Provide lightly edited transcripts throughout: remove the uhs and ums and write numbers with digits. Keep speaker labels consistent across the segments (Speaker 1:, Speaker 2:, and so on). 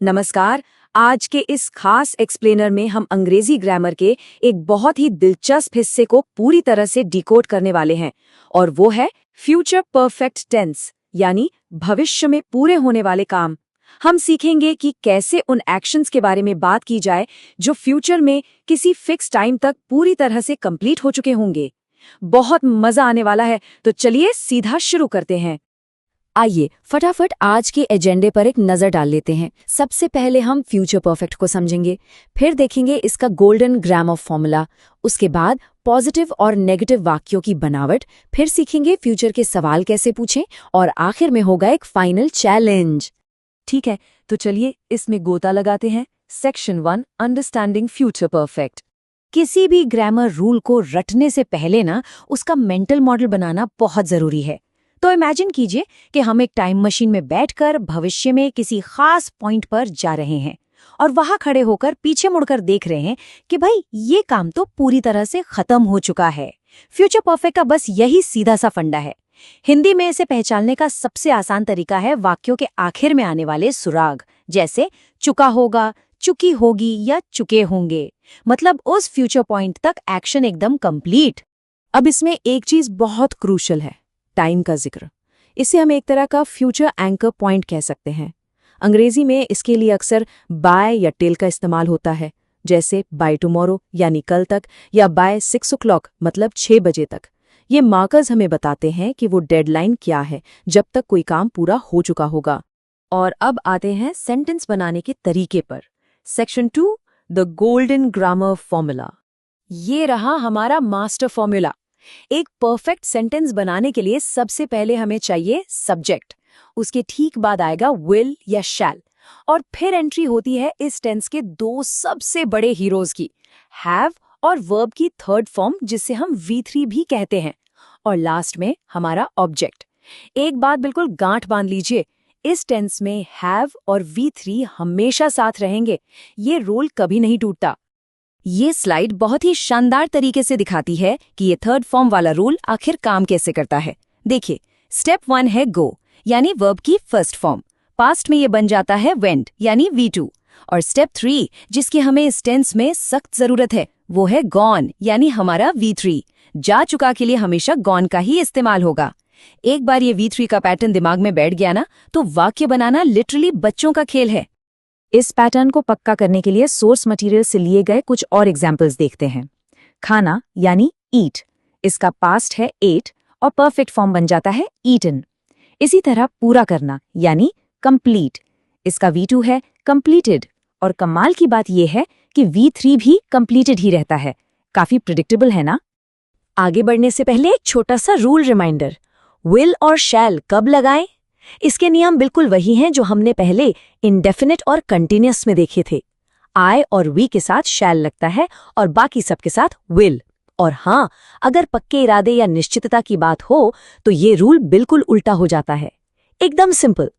Speaker 1: नमस्कार। आज के इस खास एक्सप्लेनर में हम अंग्रेजी ग्रामर के एक बहुत ही दिलचस्प हिस्से को पूरी तरह से डिकोड करने वाले हैं और वो है फ्यूचर परफेक्ट टेंस, यानी भविष्य में पूरे होने वाले काम। हम सीखेंगे कि कैसे उन एक्शंस के बारे में बात की जाए जो फ्यूचर में किसी फिक्स टाइम तक पूरी तरह से कंप्लीट हो चुके होंगे। बहुत मजा आने वाला है, तो चलिए सीधा शुरू करते हैं। आइए फटाफट आज के एजेंडे पर एक नजर डाल लेते हैं। सबसे पहले हम फ्यूचर परफेक्ट को समझेंगे, फिर देखेंगे इसका गोल्डन ग्रामर फॉर्मूला, उसके बाद पॉजिटिव और नेगेटिव वाक्यों की बनावट, फिर सीखेंगे फ्यूचर के सवाल कैसे पूछें और आखिर में होगा एक फाइनल चैलेंज। ठीक है, तो चलिए इसमें गोता लगाते हैं। Section 1, understanding future perfect. किसी भी ग्रामर रूल को रटने से पहले उसका मेंटल मॉडल बनाना बहुत जरूरी है। तो इमेजिन कीजिए कि हम एक टाइम मशीन में बैठकर भविष्य में किसी खास पॉइंट पर जा रहे हैं और वहां खड़े होकर पीछे मुड़कर देख रहे हैं कि भाई ये काम तो पूरी तरह से खत्म हो चुका है। फ्यूचर परफेक्ट का बस यही सीधा सा फंडा है। हिंदी में इसे पहचानने का सबसे आसान तरीका है वाक्यों के आखिर में आने वाले सुराग, जैसे चुका होगा, चुकी होगी या चुके होंगे। मतलब उस फ्यूचर पॉइंट तक एक्शन एकदम कंप्लीट। अब इसमें एक चीज बहुत क्रूशल है, टाइम का जिक्र। इसे हम एक तरह का फ्यूचर एंकर पॉइंट कह सकते हैं। अंग्रेजी में इसके लिए अक्सर बाय या टिल का इस्तेमाल होता है, जैसे बाय टुमारो यानी कल तक, या बाय 6 o'clock मतलब 6 बजे तक। ये मार्कर्स हमें बताते हैं कि वो डेडलाइन क्या है, जब तक कोई काम पूरा हो चुका होगा। और अब आते हैं सेंटेंस बनाने के तरीके पर। Section 2, the golden grammar formula. ये रहा हमारा मास्टर फॉर्मूला। एक परफेक्ट सेंटेंस बनाने के लिए सबसे पहले हमें चाहिए सब्जेक्ट, उसके ठीक बाद आएगा विल या शैल, और फिर एंट्री होती है इस टेंस के दो सबसे बड़े हीरोज की, हैव और वर्ब की थर्ड फॉर्म जिसे हम V3 भी कहते हैं, और लास्ट में हमारा ऑब्जेक्ट। एक बात बिल्कुल गांठ बांध लीजिए, इस टेंस में हैव और V3 हमेशा साथ रहेंगे। ये रूल कभी नहीं टूटता। ये स्लाइड बहुत ही शानदार तरीके से दिखाती है कि ये थर्ड फॉर्म वाला रूल आखिर काम कैसे करता है। देखिए, स्टेप 1 है गो, यानी वर्ब की फर्स्ट फॉर्म। पास्ट में ये बन जाता है वेंट यानी V2। और स्टेप 3 जिसकी हमें इस टेंस में सख्त जरूरत है, वो है गॉन यानी हमारा V3। जा चुका के लिए हमेशा गॉन का ही इस्तेमाल होगा। एक बार ये V3 का पैटर्न दिमाग में बैठ गया तो वाक्य बनाना लिटरली बच्चों का खेल है। इस पैटर्न को पक्का करने के लिए सोर्स मटेरियल से लिए गए कुछ और एग्जाम्पल्स देखते हैं। खाना यानी ईट, इसका पास्ट है एट और परफेक्ट फॉर्म बन जाता है ईटन। इसी तरह पूरा करना यानी कंप्लीट, इसका V2 है कंप्लीटेड, और कमाल की बात यह है कि V3 भी कंप्लीटेड ही रहता है। काफी प्रिडिक्टेबल है ना? आगे बढ़ने से पहले एक छोटा सा रूल रिमाइंडर, विल और शैल कब लगाएं? इसके नियम बिल्कुल वही हैं जो हमने पहले इंडेफिनिट और कंटिन्यूअस में देखे थे। आई और वी के साथ शैल लगता है और बाकी सबके साथ विल। और हाँ, अगर पक्के इरादे या निश्चितता की बात हो तो ये रूल बिल्कुल उल्टा हो जाता है। एकदम सिंपल।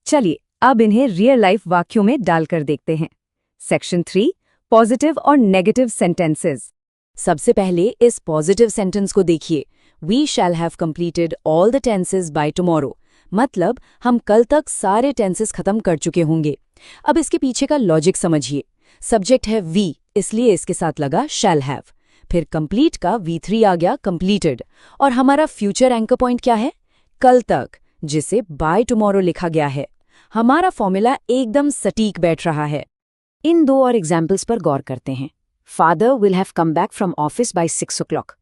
Speaker 1: चलिए अब इन्हें रियल लाइफ वाक्यों में डालकर देखते हैं। सेक्शन 3, पॉजिटिव और नेगेटिव सेंटेंसेस। सबसे पहले इस पॉजिटिव सेंटेंस को देखिए, we shall have completed all the tenses by tomorrow. मतलब हम कल तक सारे टेंसेस खत्म कर चुके होंगे। अब इसके पीछे का लॉजिक समझिए। सब्जेक्ट है वी, इसलिए इसके साथ लगा शैल हैव। फिर कंप्लीट का V3 आ गया कंप्लीटेड, और हमारा फ्यूचर एंकर पॉइंट क्या है? कल तक, जिसे बाय टुमारो लिखा गया है। हमारा फॉर्मूला एकदम सटीक बैठ रहा है। इन दो और एग्जाम्पल्स पर गौर करते हैं। Father will have come back from office by 6 o'clock।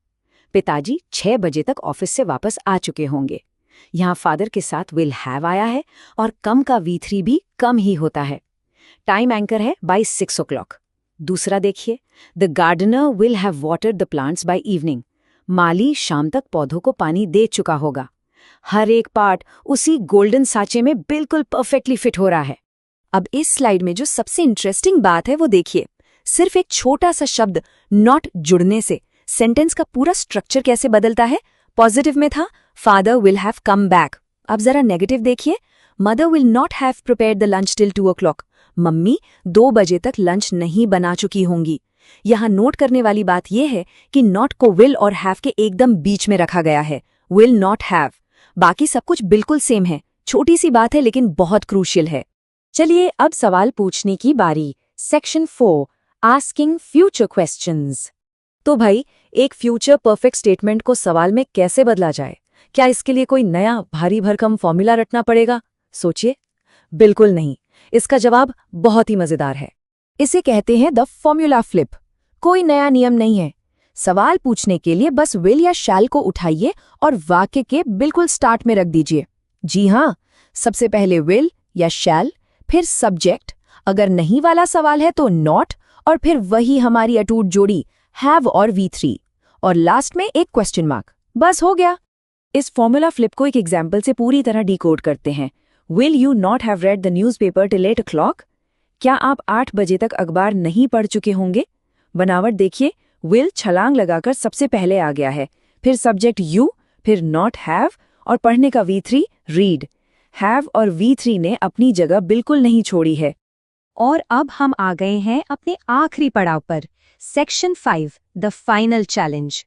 Speaker 1: पिताजी 6 बजे तक ऑफिस से वापस आ चुके होंगे। यहाँ फादर के साथ विल हैव आया है और कम का V3 भी कम ही होता है। टाइम एंकर है बाय 6 o'clock। दूसरा देखिए, the gardener will have watered the plants by evening. माली शाम तक पौधों को पानी दे चुका होगा। हर एक पार्ट उसी गोल्डन सांचे में बिल्कुल परफेक्टली फिट हो रहा है। अब इस स्लाइड में जो सबसे इंटरेस्टिंग बात है वो देखिए, सिर्फ एक छोटा सा शब्द नॉट जुड़ने से सेंटेंस का पूरा स्ट्रक्चर कैसे बदलता है। पॉजिटिव में था father will have come back, अब जरा नेगेटिव देखिए, mother will not have prepared the lunch till 2 o'clock। Mummy 2 बजे तक लंच नहीं बना चुकी होंगी। यहाँ नोट करने वाली बात यह है कि नॉट को विल और हैव के एकदम बीच में रखा गया है, विल नॉट हैव। बाकी सब कुछ बिल्कुल सेम है। छोटी सी बात है लेकिन बहुत क्रूशियल है। चलिए अब सवाल पूछने की बारी। Section 4, asking future questions. तो भाई, एक फ्यूचर परफेक्ट स्टेटमेंट को सवाल में कैसे बदला जाए? क्या इसके लिए कोई नया भारी भरकम फॉर्मूला रटना पड़ेगा? सोचिए। बिल्कुल नहीं। इसका जवाब बहुत ही मजेदार है। इसे कहते हैं द फॉर्मूला फ्लिप। कोई नया नियम नहीं है। सवाल पूछने के लिए बस विल या शैल को उठाइए और वाक्य के बिल्कुल स्टार्ट में रख दीजिए। जी हाँ, सबसे पहले विल या शैल, फिर सब्जेक्ट, अगर नहीं वाला सवाल है तो नॉट, और फिर वही हमारी अटूट जोड़ी हैव और V3, और लास्ट में एक क्वेश्चन मार्क। बस हो गया। इस फॉर्मूला फ्लिप को एक एग्जाम्पल से पूरी तरह डिकोड करते हैं। Will you not have read the newspaper till 8 o'clock? क्या आप 8 बजे तक अखबार नहीं पढ़ चुके होंगे? बनावट देखिए, विल छलांग लगाकर सबसे पहले आ गया है, फिर सब्जेक्ट यू, फिर नॉट हैव, और पढ़ने का V3 रीड। हैव और V3 ने अपनी जगह बिल्कुल नहीं छोड़ी है।
Speaker 2: और अब हम आ गए हैं अपने आखिरी पड़ाव पर, सेक्शन 5, द फाइनल चैलेंज।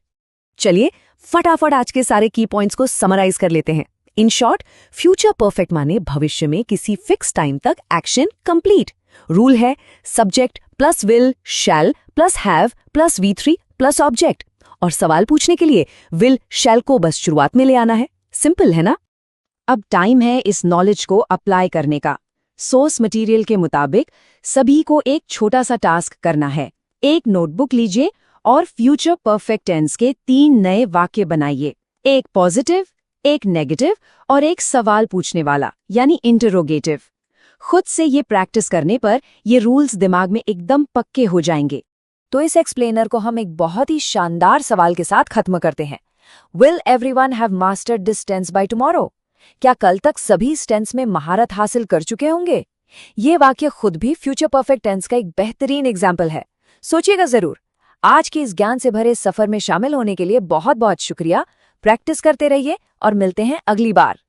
Speaker 1: चलिए फटाफट आज के सारे की पॉइंट्स को समराइज कर लेते हैं। इन शॉर्ट, फ्यूचर परफेक्ट माने भविष्य में किसी फिक्स टाइम तक एक्शन कंप्लीट। रूल है subject plus will shell plus have plus V3 plus object, और सवाल पूछने के लिए विल शैल को बस शुरुआत में ले आना है। सिंपल है ना? अब टाइम है इस नॉलेज को अप्लाई करने का। सोर्स मटेरियल के मुताबिक सभी को एक छोटा सा टास्क करना है। एक नोटबुक लीजिए और फ्यूचर परफेक्ट टेंस के 3 नए वाक्य बनाइए। एक पॉजिटिव, एक नेगेटिव और एक सवाल पूछने वाला यानी इंटरोगेटिव। खुद से ये प्रैक्टिस करने पर ये रूल्स दिमाग में एकदम पक्के हो जाएंगे। तो इस एक्सप्लेनर को हम एक बहुत ही शानदार सवाल के साथ खत्म करते हैं। Will everyone have mastered this tense by tomorrow? क्या कल तक सभी इस टेंस में महारत हासिल कर चुके होंगे? ये वाक्य खुद भी फ्यूचर परफेक्ट टेंस का एक बेहतरीन एग्जाम्पल है। सोचिएगा जरूर। आज के इस ज्ञान से भरे सफर में शामिल होने के लिए बहुत बहुत शुक्रिया। प्रैक्टिस करते रहिए और मिलते हैं अगली बार।